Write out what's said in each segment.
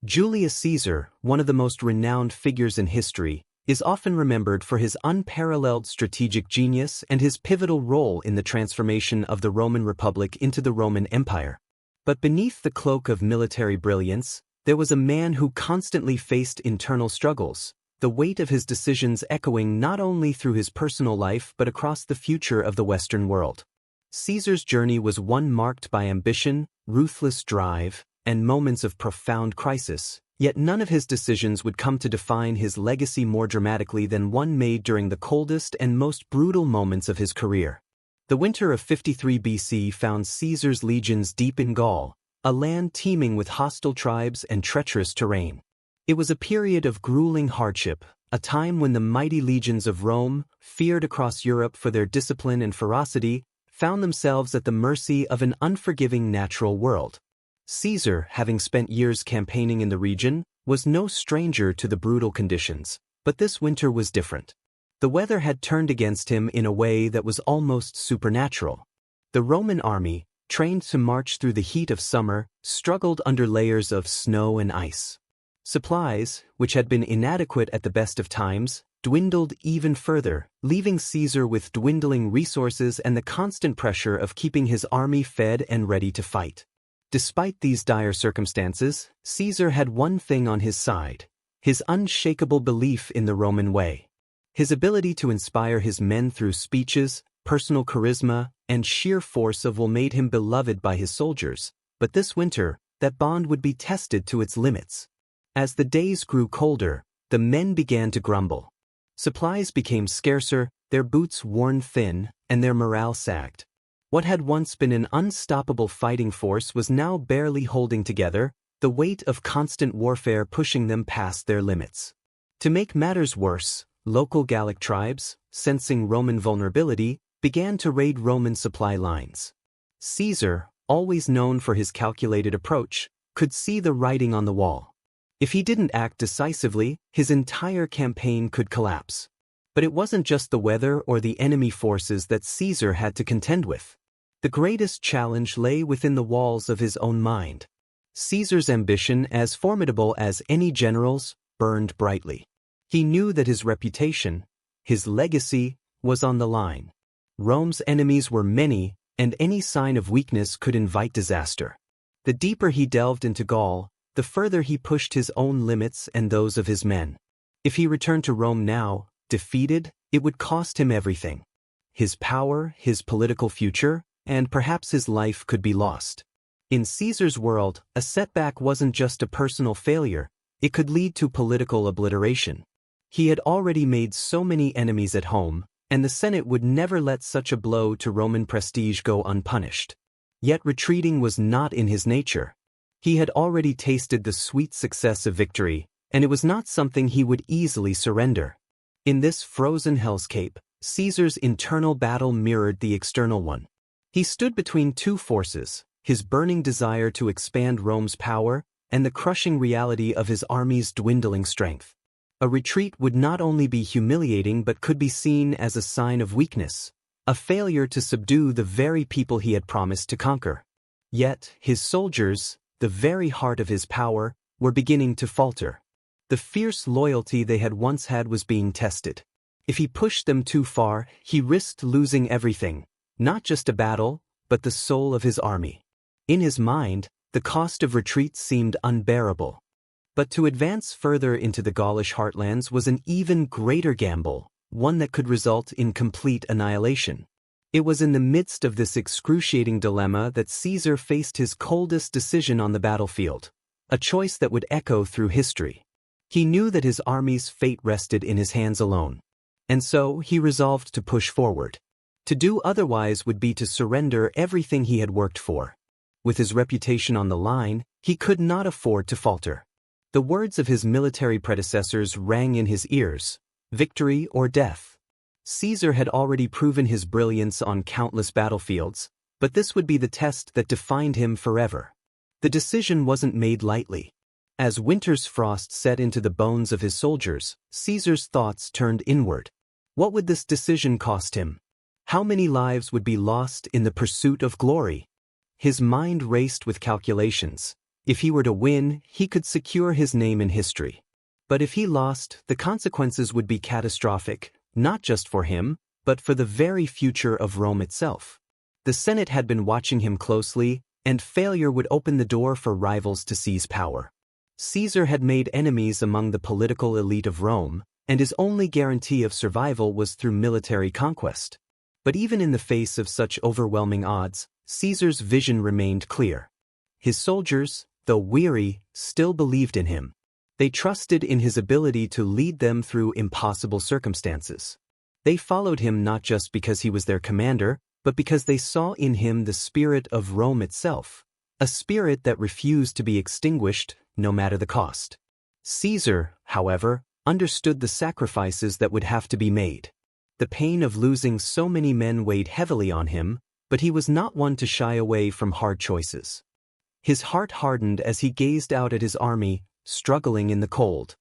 Julius Caesar, one of the most renowned figures in history, is often remembered for his unparalleled strategic genius and his pivotal role in the transformation of the Roman Republic into the Roman Empire. But beneath the cloak of military brilliance, there was a man who constantly faced internal struggles, the weight of his decisions echoing not only through his personal life but across the future of the Western world. Caesar's journey was one marked by ambition, ruthless drive, and moments of profound crisis, yet none of his decisions would come to define his legacy more dramatically than one made during the coldest and most brutal moments of his career. The winter of 53 BC found Caesar's legions deep in Gaul, a land teeming with hostile tribes and treacherous terrain. It was a period of grueling hardship, a time when the mighty legions of Rome, feared across Europe for their discipline and ferocity, found themselves at the mercy of an unforgiving natural world. Caesar, having spent years campaigning in the region, was no stranger to the brutal conditions, but this winter was different. The weather had turned against him in a way that was almost supernatural. The Roman army, trained to march through the heat of summer, struggled under layers of snow and ice. Supplies, which had been inadequate at the best of times, dwindled even further, leaving Caesar with dwindling resources and the constant pressure of keeping his army fed and ready to fight. Despite these dire circumstances, Caesar had one thing on his side: his unshakable belief in the Roman way. His ability to inspire his men through speeches, personal charisma, and sheer force of will made him beloved by his soldiers, but this winter, that bond would be tested to its limits. As the days grew colder, the men began to grumble. Supplies became scarcer, their boots worn thin, and their morale sagged. What had once been an unstoppable fighting force was now barely holding together, the weight of constant warfare pushing them past their limits. To make matters worse, local Gallic tribes, sensing Roman vulnerability, began to raid Roman supply lines. Caesar, always known for his calculated approach, could see the writing on the wall. If he didn't act decisively, his entire campaign could collapse. But it wasn't just the weather or the enemy forces that Caesar had to contend with. The greatest challenge lay within the walls of his own mind. Caesar's ambition, as formidable as any general's, burned brightly. He knew that his reputation, his legacy, was on the line. Rome's enemies were many, and any sign of weakness could invite disaster. The deeper he delved into Gaul, the further he pushed his own limits and those of his men. If he returned to Rome now, defeated, it would cost him everything. His power, his political future, and perhaps his life could be lost. In Caesar's world, a setback wasn't just a personal failure, it could lead to political obliteration. He had already made so many enemies at home, and the Senate would never let such a blow to Roman prestige go unpunished. Yet retreating was not in his nature. He had already tasted the sweet success of victory, and it was not something he would easily surrender. In this frozen hellscape, Caesar's internal battle mirrored the external one. He stood between two forces, his burning desire to expand Rome's power and the crushing reality of his army's dwindling strength. A retreat would not only be humiliating but could be seen as a sign of weakness, a failure to subdue the very people he had promised to conquer. Yet, his soldiers, the very heart of his power, were beginning to falter. The fierce loyalty they had once had was being tested. If he pushed them too far, he risked losing everything. Not just a battle, but the soul of his army. In his mind, the cost of retreat seemed unbearable. But to advance further into the Gaulish heartlands was an even greater gamble, one that could result in complete annihilation. It was in the midst of this excruciating dilemma that Caesar faced his coldest decision on the battlefield, a choice that would echo through history. He knew that his army's fate rested in his hands alone. And so he resolved to push forward. To do otherwise would be to surrender everything he had worked for. With his reputation on the line, he could not afford to falter. The words of his military predecessors rang in his ears: victory or death. Caesar had already proven his brilliance on countless battlefields, but this would be the test that defined him forever. The decision wasn't made lightly. As winter's frost set into the bones of his soldiers, Caesar's thoughts turned inward. What would this decision cost him? How many lives would be lost in the pursuit of glory? His mind raced with calculations. If he were to win, he could secure his name in history. But if he lost, the consequences would be catastrophic, not just for him, but for the very future of Rome itself. The Senate had been watching him closely, and failure would open the door for rivals to seize power. Caesar had made enemies among the political elite of Rome, and his only guarantee of survival was through military conquest. But even in the face of such overwhelming odds, Caesar's vision remained clear. His soldiers, though weary, still believed in him. They trusted in his ability to lead them through impossible circumstances. They followed him not just because he was their commander, but because they saw in him the spirit of Rome itself, a spirit that refused to be extinguished, no matter the cost. Caesar, however, understood the sacrifices that would have to be made. The pain of losing so many men weighed heavily on him, but he was not one to shy away from hard choices. His heart hardened as he gazed out at his army, struggling in the cold.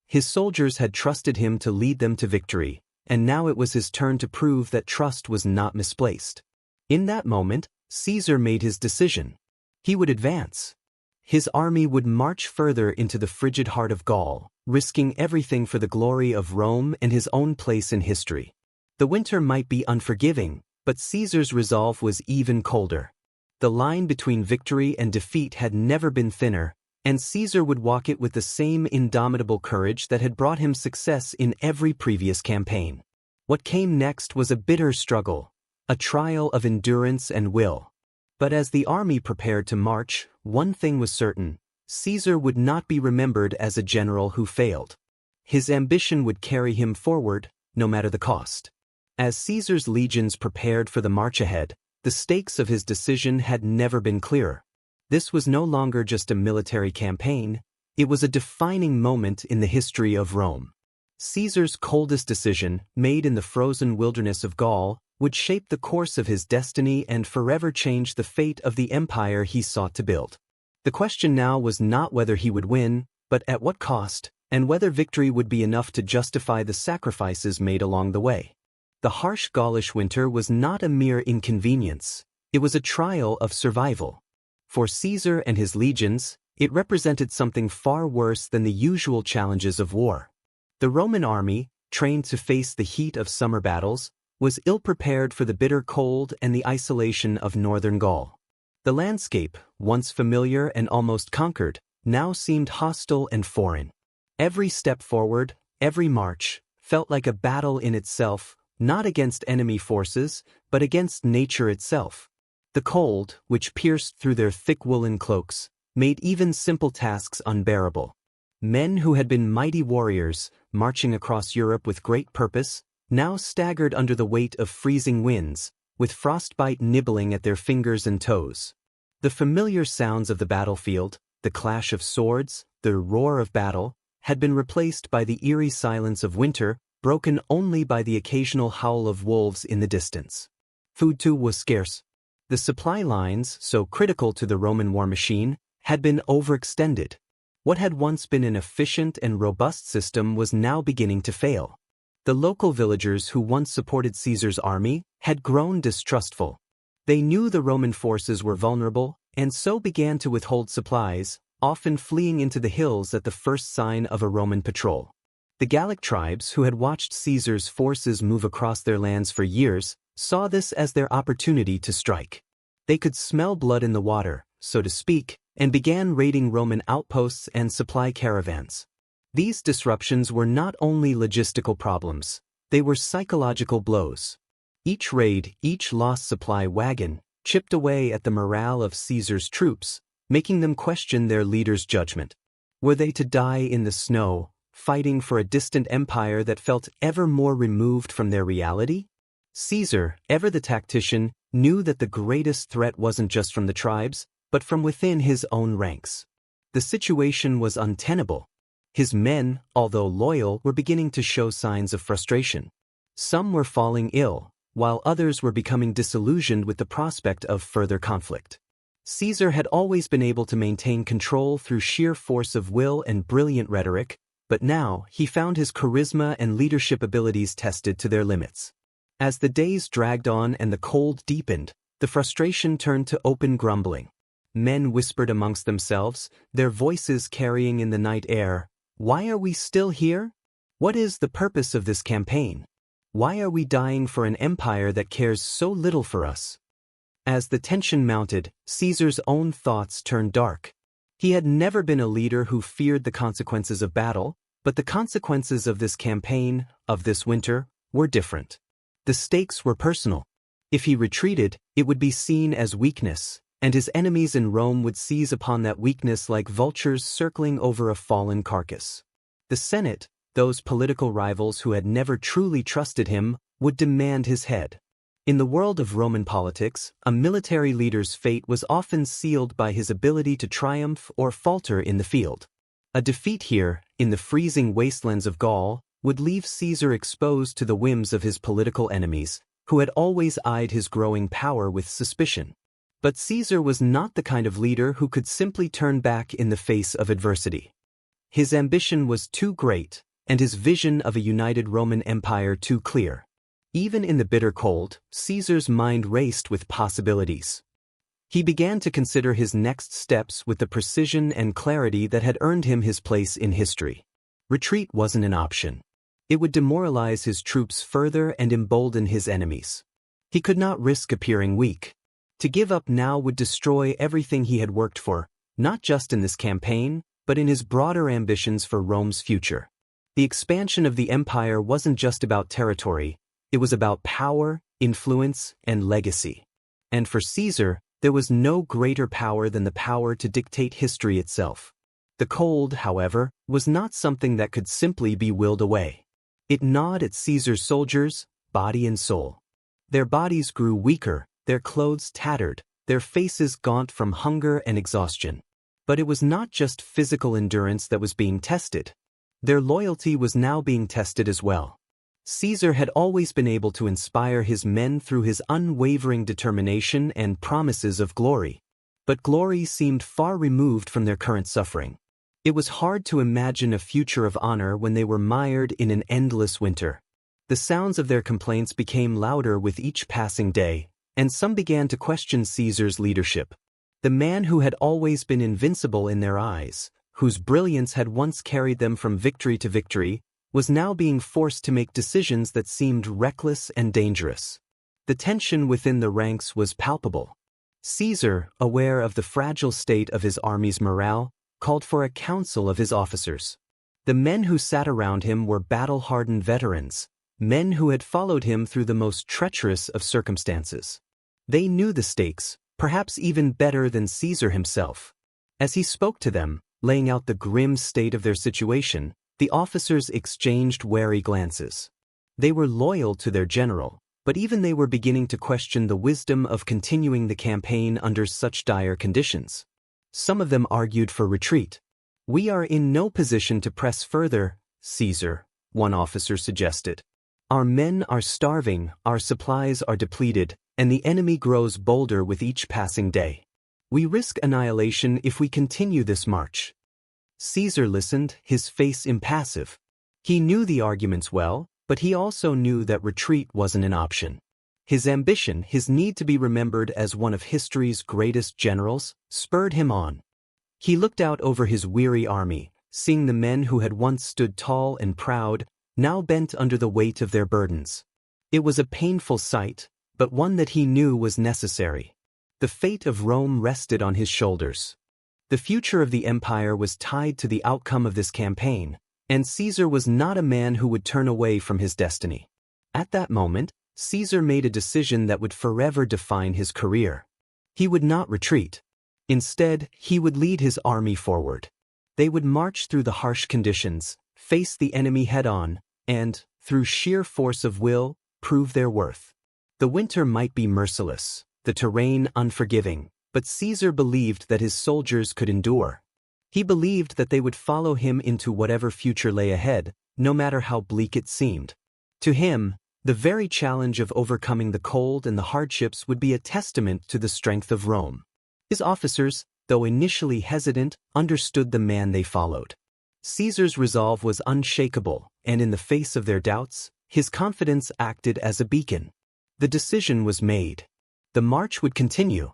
His soldiers had trusted him to lead them to victory, and now it was his turn to prove that trust was not misplaced. In that moment, Caesar made his decision. He would advance. His army would march further into the frigid heart of Gaul, risking everything for the glory of Rome and his own place in history. The winter might be unforgiving, but Caesar's resolve was even colder. The line between victory and defeat had never been thinner, and Caesar would walk it with the same indomitable courage that had brought him success in every previous campaign. What came next was a bitter struggle, a trial of endurance and will. But as the army prepared to march, one thing was certain: Caesar would not be remembered as a general who failed. His ambition would carry him forward, no matter the cost. As Caesar's legions prepared for the march ahead, the stakes of his decision had never been clearer. This was no longer just a military campaign, it was a defining moment in the history of Rome. Caesar's coldest decision, made in the frozen wilderness of Gaul, would shape the course of his destiny and forever change the fate of the empire he sought to build. The question now was not whether he would win, but at what cost, and whether victory would be enough to justify the sacrifices made along the way. The harsh Gaulish winter was not a mere inconvenience, it was a trial of survival. For Caesar and his legions, it represented something far worse than the usual challenges of war. The Roman army, trained to face the heat of summer battles, was ill-prepared for the bitter cold and the isolation of northern Gaul. The landscape, once familiar and almost conquered, now seemed hostile and foreign. Every step forward, every march, felt like a battle in itself, not against enemy forces, but against nature itself. The cold, which pierced through their thick woolen cloaks, made even simple tasks unbearable. Men who had been mighty warriors, marching across Europe with great purpose, now staggered under the weight of freezing winds, with frostbite nibbling at their fingers and toes. The familiar sounds of the battlefield, the clash of swords, the roar of battle, had been replaced by the eerie silence of winter, broken only by the occasional howl of wolves in the distance. Food too was scarce. The supply lines, so critical to the Roman war machine, had been overextended. What had once been an efficient and robust system was now beginning to fail. The local villagers who once supported Caesar's army had grown distrustful. They knew the Roman forces were vulnerable, and so began to withhold supplies, often fleeing into the hills at the first sign of a Roman patrol. The Gallic tribes, who had watched Caesar's forces move across their lands for years, saw this as their opportunity to strike. They could smell blood in the water, so to speak, and began raiding Roman outposts and supply caravans. These disruptions were not only logistical problems, they were psychological blows. Each raid, each lost supply wagon, chipped away at the morale of Caesar's troops, making them question their leader's judgment. Were they to die in the snow, fighting for a distant empire that felt ever more removed from their reality? Caesar, ever the tactician, knew that the greatest threat wasn't just from the tribes, but from within his own ranks. The situation was untenable. His men, although loyal, were beginning to show signs of frustration. Some were falling ill, while others were becoming disillusioned with the prospect of further conflict. Caesar had always been able to maintain control through sheer force of will and brilliant rhetoric, but now he found his charisma and leadership abilities tested to their limits. As the days dragged on and the cold deepened, the frustration turned to open grumbling. Men whispered amongst themselves, their voices carrying in the night air, "Why are we still here? What is the purpose of this campaign? Why are we dying for an empire that cares so little for us?" As the tension mounted, Caesar's own thoughts turned dark. He had never been a leader who feared the consequences of battle, but the consequences of this campaign, of this winter, were different. The stakes were personal. If he retreated, it would be seen as weakness, and his enemies in Rome would seize upon that weakness like vultures circling over a fallen carcass. The Senate, those political rivals who had never truly trusted him, would demand his head. In the world of Roman politics, a military leader's fate was often sealed by his ability to triumph or falter in the field. A defeat here, in the freezing wastelands of Gaul, would leave Caesar exposed to the whims of his political enemies, who had always eyed his growing power with suspicion. But Caesar was not the kind of leader who could simply turn back in the face of adversity. His ambition was too great, and his vision of a united Roman Empire too clear. Even in the bitter cold, Caesar's mind raced with possibilities. He began to consider his next steps with the precision and clarity that had earned him his place in history. Retreat wasn't an option. It would demoralize his troops further and embolden his enemies. He could not risk appearing weak. To give up now would destroy everything he had worked for, not just in this campaign, but in his broader ambitions for Rome's future. The expansion of the empire wasn't just about territory. It was about power, influence, and legacy. And for Caesar, there was no greater power than the power to dictate history itself. The cold, however, was not something that could simply be willed away. It gnawed at Caesar's soldiers, body and soul. Their bodies grew weaker, their clothes tattered, their faces gaunt from hunger and exhaustion. But it was not just physical endurance that was being tested. Their loyalty was now being tested as well. Caesar had always been able to inspire his men through his unwavering determination and promises of glory. But glory seemed far removed from their current suffering. It was hard to imagine a future of honor when they were mired in an endless winter. The sounds of their complaints became louder with each passing day, and some began to question Caesar's leadership. The man who had always been invincible in their eyes, whose brilliance had once carried them from victory to victory, was now being forced to make decisions that seemed reckless and dangerous. The tension within the ranks was palpable. Caesar, aware of the fragile state of his army's morale, called for a council of his officers. The men who sat around him were battle-hardened veterans, men who had followed him through the most treacherous of circumstances. They knew the stakes, perhaps even better than Caesar himself. As he spoke to them, laying out the grim state of their situation, the officers exchanged wary glances. They were loyal to their general, but even they were beginning to question the wisdom of continuing the campaign under such dire conditions. Some of them argued for retreat. "We are in no position to press further, Caesar," one officer suggested. "Our men are starving, our supplies are depleted, and the enemy grows bolder with each passing day. We risk annihilation if we continue this march." Caesar listened, his face impassive. He knew the arguments well, but he also knew that retreat wasn't an option. His ambition, his need to be remembered as one of history's greatest generals, spurred him on. He looked out over his weary army, seeing the men who had once stood tall and proud, now bent under the weight of their burdens. It was a painful sight, but one that he knew was necessary. The fate of Rome rested on his shoulders. The future of the empire was tied to the outcome of this campaign, and Caesar was not a man who would turn away from his destiny. At that moment, Caesar made a decision that would forever define his career. He would not retreat. Instead, he would lead his army forward. They would march through the harsh conditions, face the enemy head-on, and, through sheer force of will, prove their worth. The winter might be merciless, the terrain unforgiving, but Caesar believed that his soldiers could endure. He believed that they would follow him into whatever future lay ahead, no matter how bleak it seemed. To him, the very challenge of overcoming the cold and the hardships would be a testament to the strength of Rome. His officers, though initially hesitant, understood the man they followed. Caesar's resolve was unshakable, and in the face of their doubts, his confidence acted as a beacon. The decision was made. The march would continue.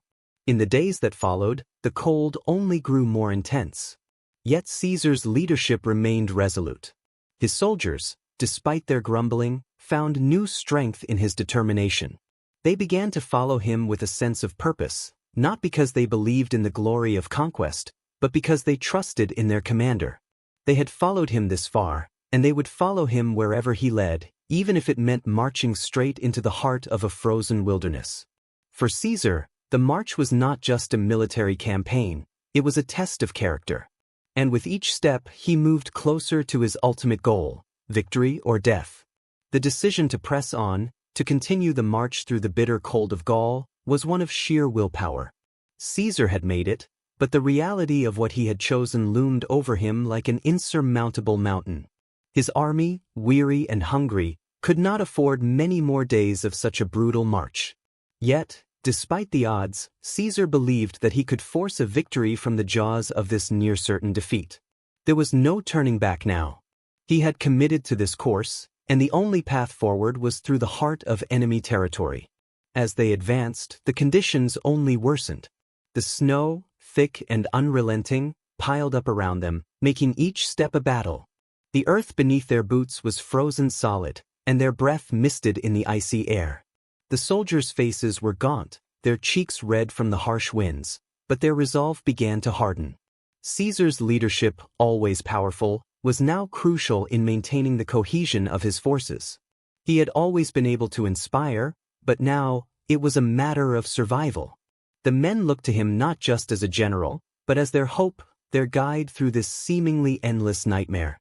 In the days that followed, the cold only grew more intense. Yet Caesar's leadership remained resolute. His soldiers, despite their grumbling, found new strength in his determination. They began to follow him with a sense of purpose, not because they believed in the glory of conquest, but because they trusted in their commander. They had followed him this far, and they would follow him wherever he led, even if it meant marching straight into the heart of a frozen wilderness. For Caesar, the march was not just a military campaign, it was a test of character. And with each step, he moved closer to his ultimate goal, victory or death. The decision to press on, to continue the march through the bitter cold of Gaul, was one of sheer willpower. Caesar had made it, but the reality of what he had chosen loomed over him like an insurmountable mountain. His army, weary and hungry, could not afford many more days of such a brutal march. Yet, despite the odds, Caesar believed that he could force a victory from the jaws of this near-certain defeat. There was no turning back now. He had committed to this course, and the only path forward was through the heart of enemy territory. As they advanced, the conditions only worsened. The snow, thick and unrelenting, piled up around them, making each step a battle. The earth beneath their boots was frozen solid, and their breath misted in the icy air. The soldiers' faces were gaunt, their cheeks red from the harsh winds, but their resolve began to harden. Caesar's leadership, always powerful, was now crucial in maintaining the cohesion of his forces. He had always been able to inspire, but now, it was a matter of survival. The men looked to him not just as a general, but as their hope, their guide through this seemingly endless nightmare.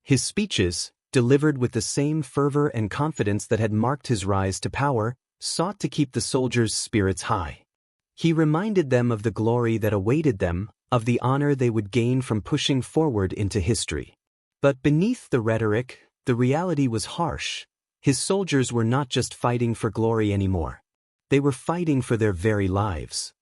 His speeches, delivered with the same fervor and confidence that had marked his rise to power, sought to keep the soldiers' spirits high. He reminded them of the glory that awaited them, of the honor they would gain from pushing forward into history. But beneath the rhetoric, the reality was harsh. His soldiers were not just fighting for glory anymore. They were fighting for their very lives.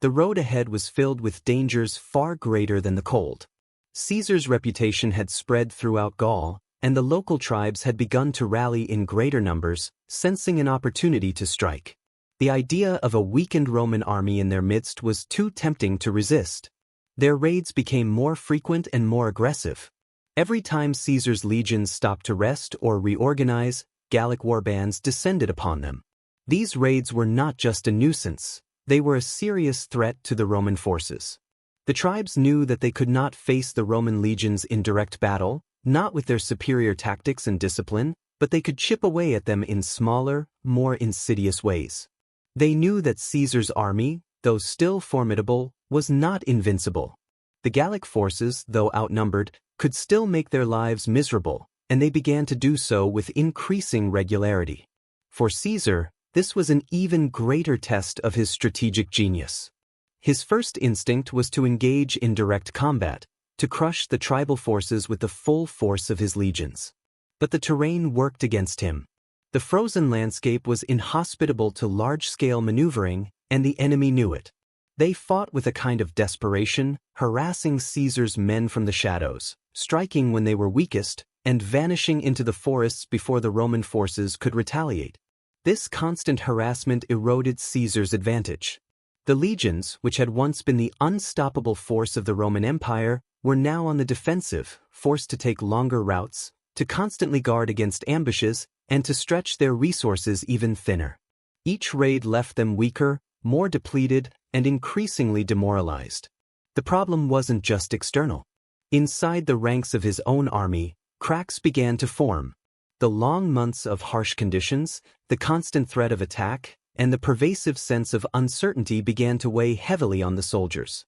The road ahead was filled with dangers far greater than the cold. Caesar's reputation had spread throughout Gaul, and the local tribes had begun to rally in greater numbers, sensing an opportunity to strike. The idea of a weakened Roman army in their midst was too tempting to resist. Their raids became more frequent and more aggressive. Every time Caesar's legions stopped to rest or reorganize, Gallic warbands descended upon them. These raids were not just a nuisance, they were a serious threat to the Roman forces. The tribes knew that they could not face the Roman legions in direct battle, not with their superior tactics and discipline, but they could chip away at them in smaller, more insidious ways. They knew that Caesar's army, though still formidable, was not invincible. The Gallic forces, though outnumbered, could still make their lives miserable, and they began to do so with increasing regularity. For Caesar, this was an even greater test of his strategic genius. His first instinct was to engage in direct combat, to crush the tribal forces with the full force of his legions. But the terrain worked against him. The frozen landscape was inhospitable to large-scale maneuvering, and the enemy knew it. They fought with a kind of desperation, harassing Caesar's men from the shadows, striking when they were weakest, and vanishing into the forests before the Roman forces could retaliate. This constant harassment eroded Caesar's advantage. The legions, which had once been the unstoppable force of the Roman Empire, were now on the defensive, forced to take longer routes, to constantly guard against ambushes, and to stretch their resources even thinner. Each raid left them weaker, more depleted, and increasingly demoralized. The problem wasn't just external. Inside the ranks of his own army, cracks began to form. The long months of harsh conditions, the constant threat of attack, and the pervasive sense of uncertainty began to weigh heavily on the soldiers.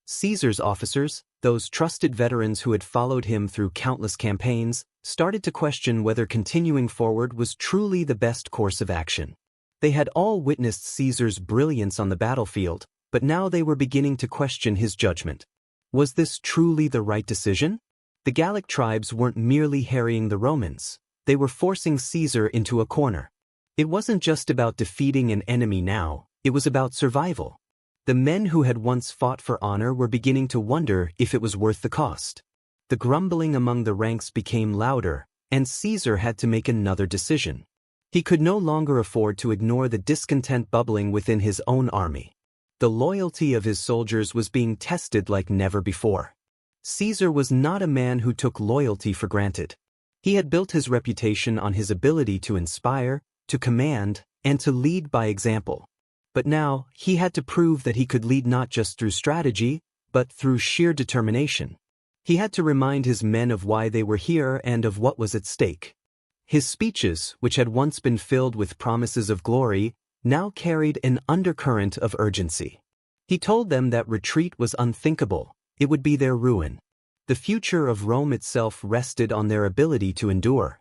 Caesar's officers, those trusted veterans who had followed him through countless campaigns, started to question whether continuing forward was truly the best course of action. They had all witnessed Caesar's brilliance on the battlefield, but now they were beginning to question his judgment. Was this truly the right decision? The Gallic tribes weren't merely harrying the Romans. They were forcing Caesar into a corner. It wasn't just about defeating an enemy now, it was about survival. The men who had once fought for honor were beginning to wonder if it was worth the cost. The grumbling among the ranks became louder, and Caesar had to make another decision. He could no longer afford to ignore the discontent bubbling within his own army. The loyalty of his soldiers was being tested like never before. Caesar was not a man who took loyalty for granted. He had built his reputation on his ability to inspire, to command, and to lead by example. But now, he had to prove that he could lead not just through strategy, but through sheer determination. He had to remind his men of why they were here and of what was at stake. His speeches, which had once been filled with promises of glory, now carried an undercurrent of urgency. He told them that retreat was unthinkable, it would be their ruin. The future of Rome itself rested on their ability to endure.